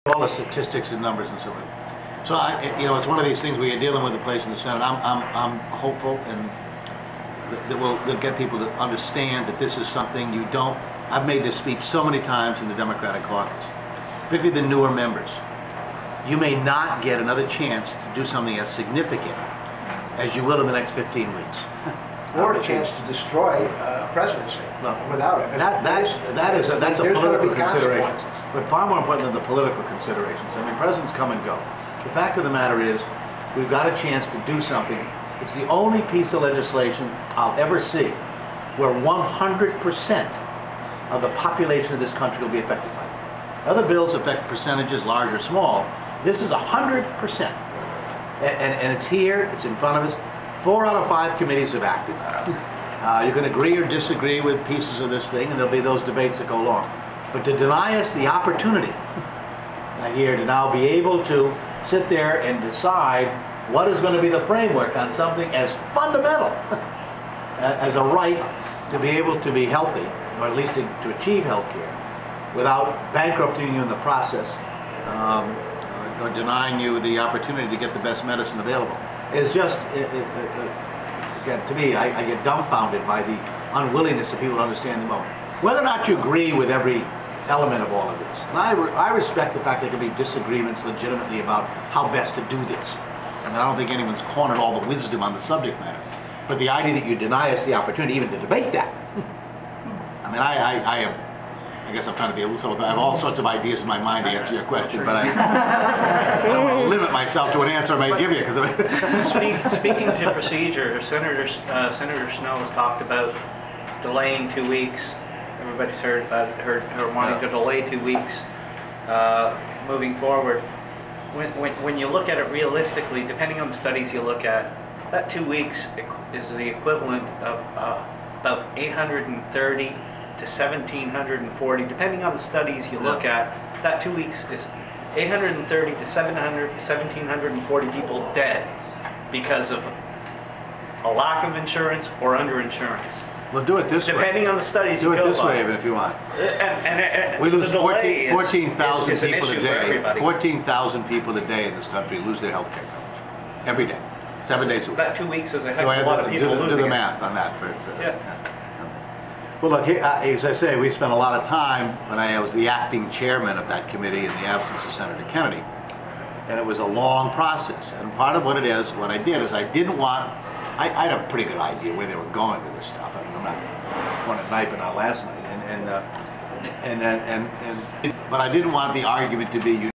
all the statistics and numbers and so on. So it's one of these things where you're dealing with a place in the Senate. I'm hopeful and that we'll get people to understand that this is something you don't. I've made this speech so many times in the Democratic caucus, particularly the newer members. You may not get another chance to do something as significant as you will in the next 15 weeks. Or a chance to destroy a presidency without it. That's a political consideration. But far more important than the political considerations. I mean, presidents come and go. The fact of the matter is, we've got a chance to do something. It's the only piece of legislation I'll ever see where 100% of the population of this country will be affected by it. Other bills affect percentages, large or small. This is 100%. And it's here, it's in front of us. 4 out of 5 committees have acted. You can agree or disagree with pieces of this thing, and there'll be those debates that go along. But to deny us the opportunity here to now be able to sit there and decide what is going to be the framework on something as fundamental as a right to be able to be healthy, or at least to achieve health care, without bankrupting you in the process, or denying you the opportunity to get the best medicine available, is just, again, to me, I get dumbfounded by the unwillingness of people to understand the moment. Whether or not you agree with every element of all of this, and I respect the fact there can be disagreements legitimately about how best to do this. I mean, I don't think anyone's cornered all the wisdom on the subject matter. But the idea that you deny us the opportunity even to debate that, I mean, I guess I'm trying to be a little, I have all sorts of ideas in my mind to answer your question, but I don't want to limit myself to an answer I may give you. Speaking to procedure, Senator Snow has talked about delaying 2 weeks. Everybody's heard about her wanting to delay 2 weeks moving forward. When you look at it realistically, depending on the studies you look at, that 2 weeks is the equivalent of about 830 to 1,740, depending on the studies you look at. That 2 weeks is 830 to 1,740 people dead because of a lack of insurance or underinsurance. Well, do it this way. Depending on the studies you go by. Do it this way, even if you want. We lose 14,000 people a day. 14,000 people a day in this country lose their health care coverage every day, 7 days a week. That 2 weeks is a heck of a lot of people losing. Do the math on that. Yeah. Well, look, as I say, we spent a lot of time when I was the acting chairman of that committee in the absence of Senator Kennedy, and it was a long process. And part of what it is, what I did is I didn't want. I had a pretty good idea where they were going with this stuff. I mean, I'm not one at night, but not last night. But I didn't want the argument to be